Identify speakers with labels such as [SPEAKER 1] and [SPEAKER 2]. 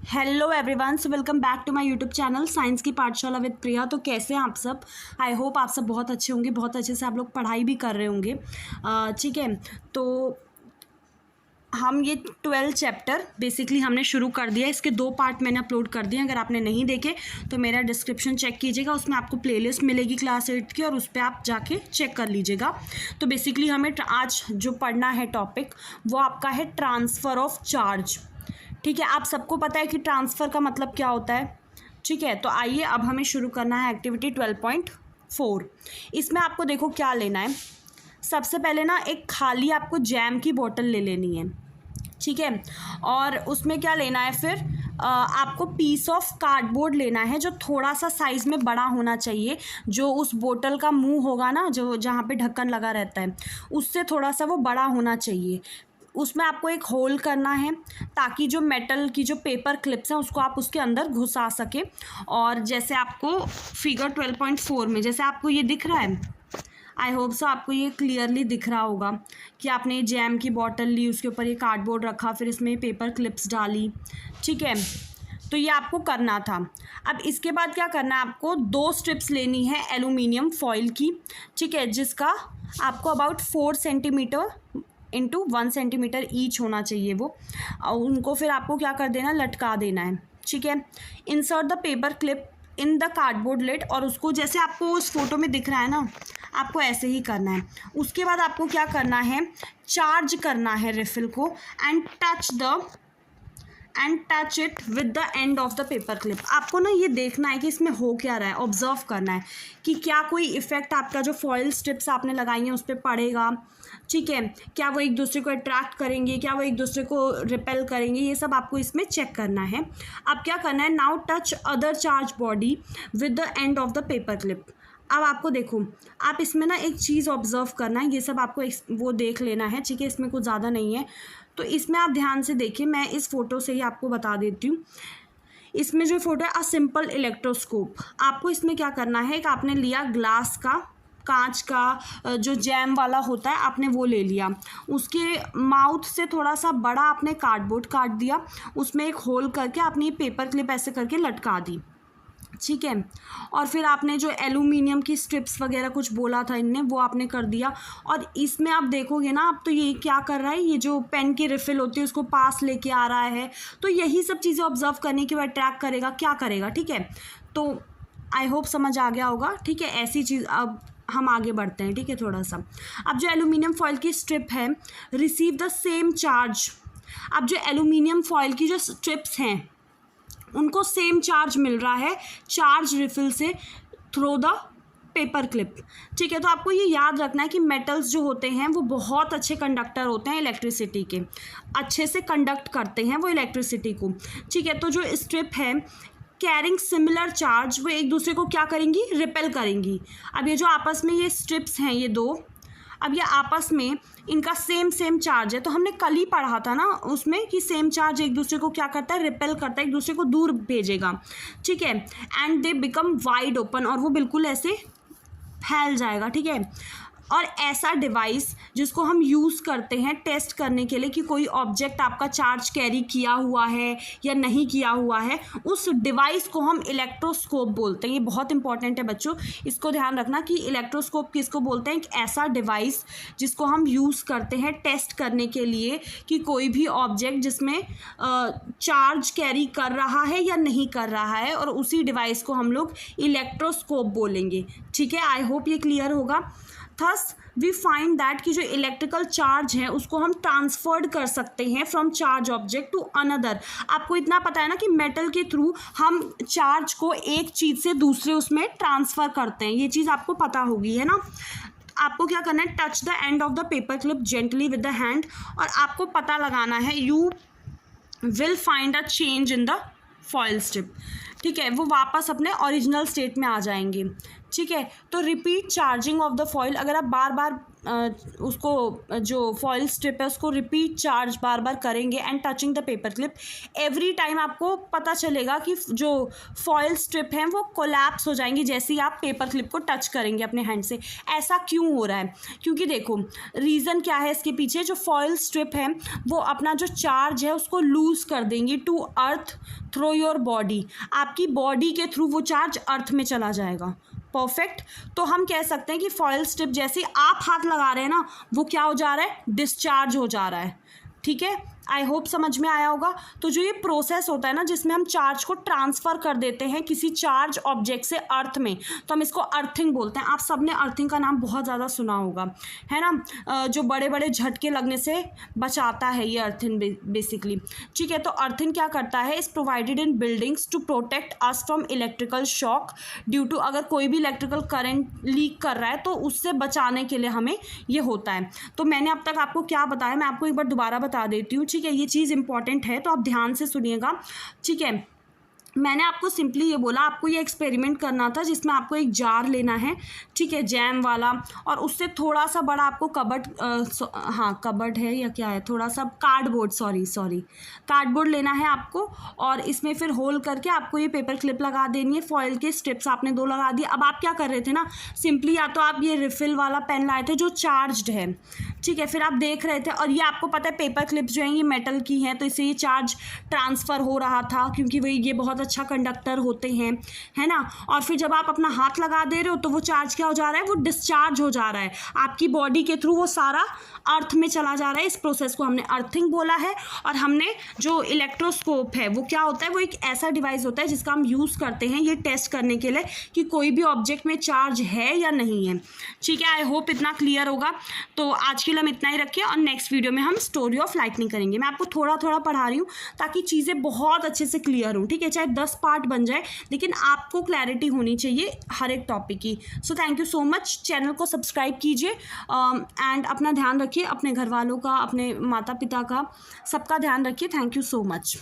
[SPEAKER 1] Hello everyone, so welcome back to my YouTube channel science की पाठशाला with प्रिया। तो कैसे हैं आप सब? आई होप आप सब बहुत अच्छे होंगे, बहुत अच्छे से आप लोग पढ़ाई भी कर रहे होंगे। ठीक है, तो हम ये 12 चैप्टर बेसिकली हमने शुरू कर दिया। इसके 2 पार्ट मैंने अपलोड कर दिए। अगर आपने नहीं देखे तो मेरा डिस्क्रिप्शन चेक कीजिएगा, उसमें आपको प्लेलिस्ट मिलेगी क्लास 8 की, और उस पर आप जाके चेक कर लीजिएगा। तो बेसिकली हमें आज जो पढ़ना है टॉपिक वो आपका है ट्रांसफ़र ऑफ चार्ज। ठीक है, आप सबको पता है कि ट्रांसफ़र का मतलब क्या होता है। ठीक है, तो आइए अब हमें शुरू करना है एक्टिविटी 12.4। इसमें आपको देखो क्या लेना है। सबसे पहले ना एक खाली आपको जैम की बोतल ले लेनी है। ठीक है, और उसमें क्या लेना है फिर आपको पीस ऑफ कार्डबोर्ड लेना है जो थोड़ा सा साइज़ में बड़ा होना चाहिए। जो उस बोतल का मुंह होगा ना, जो जहाँ पे ढक्कन लगा रहता है, उससे थोड़ा सा वो बड़ा होना चाहिए। उसमें आपको एक होल करना है ताकि जो मेटल की जो पेपर क्लिप्स हैं उसको आप उसके अंदर घुसा सके। और जैसे आपको फिगर 12.4 में जैसे आपको ये दिख रहा है, आई होप सो आपको ये क्लियरली दिख रहा होगा कि आपने जैम की बॉटल ली, उसके ऊपर ये कार्डबोर्ड रखा, फिर इसमें पेपर क्लिप्स डाली। ठीक है, तो ये आपको करना था। अब इसके बाद क्या करना है, आपको 2 स्ट्रिप्स लेनी है एल्यूमिनियम फॉइल की। ठीक है, जिसका आपको about 4 centimetre into 1 centimetre each होना चाहिए वो। और उनको फिर आपको क्या कर देना, लटका देना है। ठीक है, insert the paper clip in the cardboard lid, और उसको जैसे आपको उस फोटो में दिख रहा है ना, आपको ऐसे ही करना है। उसके बाद आपको क्या करना है, चार्ज करना है रिफिल को and touch it with the end of the paper clip. आपको ना ये देखना है कि इसमें हो क्या रहा है, ऑब्जर्व करना है कि क्या कोई इफ़ेक्ट आपका जो फॉइल स्ट्रिप्स आपने लगाई हैं उस पर पड़ेगा। ठीक है, क्या वो एक दूसरे को अट्रैक्ट करेंगे, क्या वो एक दूसरे को रिपेल करेंगे, ये सब आपको इसमें चेक करना है। अब क्या करना है, now touch other charge body with the end of the paper clip. अब आपको देखो, आप इसमें ना एक चीज़ ऑब्जर्व करना है, ये सब आपको वो देख लेना है। ठीक है, इसमें कुछ ज़्यादा नहीं है, तो इसमें आप ध्यान से देखिए। मैं इस फ़ोटो से ही आपको बता देती हूँ। इसमें जो फ़ोटो है अ सिंपल इलेक्ट्रोस्कोप। आपको इसमें क्या करना है, एक आपने लिया ग्लास का, कांच का जो जैम वाला होता है आपने वो ले लिया। उसके माउथ से थोड़ा सा बड़ा आपने कार्डबोर्ड काट दिया, उसमें एक होल करके आपने ये पेपर क्लिप ऐसे करके लटका दी। ठीक है, और फिर आपने जो एल्यूमिनियम की स्ट्रिप्स वगैरह कुछ बोला था इनने, वो आपने कर दिया। और इसमें आप देखोगे ना, आप तो ये क्या कर रहा है, ये जो पेन की रिफ़िल होती है उसको पास लेके आ रहा है। तो यही सब चीज़ें ऑब्जर्व करने के बाद ट्रैक करेगा, क्या करेगा। ठीक है, तो आई होप समझ आ गया होगा। ठीक है, ऐसी चीज़ अब हम आगे बढ़ते हैं। ठीक है, थोड़ा सा अब जो एल्यूमिनियम फॉइल की स्ट्रिप है, रिसीव द सेम चार्ज। अब जो एल्यूमिनियम फॉइल की जो स्ट्रिप्स हैं उनको सेम चार्ज मिल रहा है चार्ज रिफिल से थ्रू द पेपर क्लिप। ठीक है, तो आपको ये याद रखना है कि मेटल्स जो होते हैं वो बहुत अच्छे कंडक्टर होते हैं इलेक्ट्रिसिटी के, अच्छे से कंडक्ट करते हैं वो इलेक्ट्रिसिटी को। ठीक है, तो जो स्ट्रिप है कैरिंग सिमिलर चार्ज, वो एक दूसरे को क्या करेंगी, रिपेल करेंगी। अब ये जो आपस में ये स्ट्रिप्स हैं ये 2, अब ये आपस में इनका सेम चार्ज है। तो हमने कल ही पढ़ा था ना उसमें कि सेम चार्ज एक दूसरे को क्या करता है, रिपेल करता है, एक दूसरे को दूर भेजेगा। ठीक है, and they become wide open, और वो बिल्कुल ऐसे फैल जाएगा। ठीक है, और ऐसा डिवाइस जिसको हम यूज़ करते हैं टेस्ट करने के लिए कि कोई ऑब्जेक्ट आपका चार्ज कैरी किया हुआ है या नहीं किया हुआ है, उस डिवाइस को हम इलेक्ट्रोस्कोप बोलते हैं। ये बहुत इंपॉर्टेंट है बच्चों, इसको ध्यान रखना कि इलेक्ट्रोस्कोप किसको बोलते हैं, एक ऐसा डिवाइस जिसको हम यूज़ करते हैं टेस्ट करने के लिए कि कोई भी ऑब्जेक्ट जिसमें चार्ज कैरी कर रहा है या नहीं कर रहा है, और उसी डिवाइस को हम लोग इलेक्ट्रोस्कोप बोलेंगे। ठीक है, आई होप ये क्लियर होगा। थस वी फाइंड दैट कि जो इलेक्ट्रिकल चार्ज है उसको हम ट्रांसफर्ड कर सकते हैं from charge object to another. आपको इतना पता है ना कि मेटल के थ्रू हम चार्ज को एक चीज़ से दूसरे उसमें ट्रांसफ़र करते हैं, ये चीज़ आपको पता होगी, है ना। आपको क्या करना है, touch the end of the paper clip gently with the hand, और आपको पता लगाना है, you will find a change in the foil strip. ठीक है, वो वापस अपने ओरिजिनल स्टेट में आ जाएंगे। ठीक है, तो repeat charging of the foil. अगर आप बार बार उसको जो फॉइल स्ट्रिप है उसको रिपीट चार्ज बार बार करेंगे and touching the paper clip, every time आपको पता चलेगा कि जो फॉइल स्ट्रिप हैं वो कोलैप्स हो जाएंगी जैसे ही आप पेपर क्लिप को टच करेंगे अपने हैंड से। ऐसा क्यों हो रहा है? क्योंकि देखो रीज़न क्या है इसके पीछे, जो फॉइल स्ट्रिप है वो अपना जो चार्ज है उसको लूज़ कर देंगी to earth through your body, आपकी बॉडी के थ्रू वो चार्ज अर्थ में चला जाएगा। परफेक्ट। तो हम कह सकते हैं कि फॉइल स्ट्रिप जैसे ही आप हाथ लगा रहे हैं ना वो क्या हो जा रहा है, डिस्चार्ज हो जा रहा है। ठीक है, आई होप समझ में आया होगा। तो जो ये प्रोसेस होता है ना जिसमें हम चार्ज को ट्रांसफ़र कर देते हैं किसी चार्ज ऑब्जेक्ट से अर्थ में, तो हम इसको अर्थिंग बोलते हैं। आप सबने अर्थिंग का नाम बहुत ज़्यादा सुना होगा, है ना, जो बड़े बड़े झटके लगने से बचाता है ये अर्थिंग बेसिकली। ठीक है, तो अर्थिंग क्या करता है, is provided in buildings to protect us from electrical shock due to, अगर कोई भी इलेक्ट्रिकल करंट लीक कर रहा है तो उससे बचाने के लिए हमें ये होता है। तो मैंने अब तक आपको क्या बताया, मैं आपको एक बार दोबारा बता देती हूँ। ठीक है, ये चीज़ इंपॉर्टेंट है तो आप ध्यान से सुनिएगा। ठीक है, मैंने आपको सिंपली ये बोला, आपको ये एक्सपेरिमेंट करना था जिसमें आपको एक जार लेना है, ठीक है, जैम वाला, और उससे थोड़ा सा बड़ा आपको कबर्ड है या क्या है, थोड़ा सा कार्डबोर्ड, सॉरी कार्डबोर्ड लेना है आपको, और इसमें फिर होल करके आपको ये पेपर क्लिप लगा देनी है। फॉइल के स्ट्रिप्स आपने 2 लगा दिए। अब आप क्या कर रहे थे ना, सिंपली या तो आप ये रिफिल वाला पेन लाए थे जो चार्ज्ड है, ठीक है, फिर आप देख रहे थे, और ये आपको पता है पेपर क्लिप्स जो हैं ये मेटल की हैं तो इससे ये चार्ज ट्रांसफ़र हो रहा था क्योंकि वही ये बहुत अच्छा कंडक्टर होते हैं, है ना। और फिर जब आप अपना हाथ लगा दे रहे हो तो वो चार्ज क्या हो जा रहा है, वो डिस्चार्ज हो जा रहा है आपकी बॉडी के थ्रू, वो सारा अर्थ में चला जा रहा है। इस प्रोसेस को हमने अर्थिंग बोला है। और हमने जो इलेक्ट्रोस्कोप है वो क्या होता है, वो एक ऐसा डिवाइस होता है जिसका हम यूज़ करते हैं ये टेस्ट करने के लिए कि कोई भी ऑब्जेक्ट में चार्ज है या नहीं है। ठीक है, आई होप इतना क्लियर होगा। तो आज के लिए हम इतना ही रखें और नेक्स्ट वीडियो में हम स्टोरी ऑफ लाइटनिंग करेंगे। मैं आपको थोड़ा थोड़ा पढ़ा रही हूँ ताकि चीज़ें बहुत अच्छे से क्लियर हों। ठीक है, चाहे 10 पार्ट बन जाए लेकिन आपको क्लैरिटी होनी चाहिए हर एक टॉपिक की। So thank you so much. Channel को सब्सक्राइब कीजिए एंड अपना ध्यान रखिए, अपने घर वालों का, अपने माता पिता का, सबका ध्यान रखिए। Thank you so much.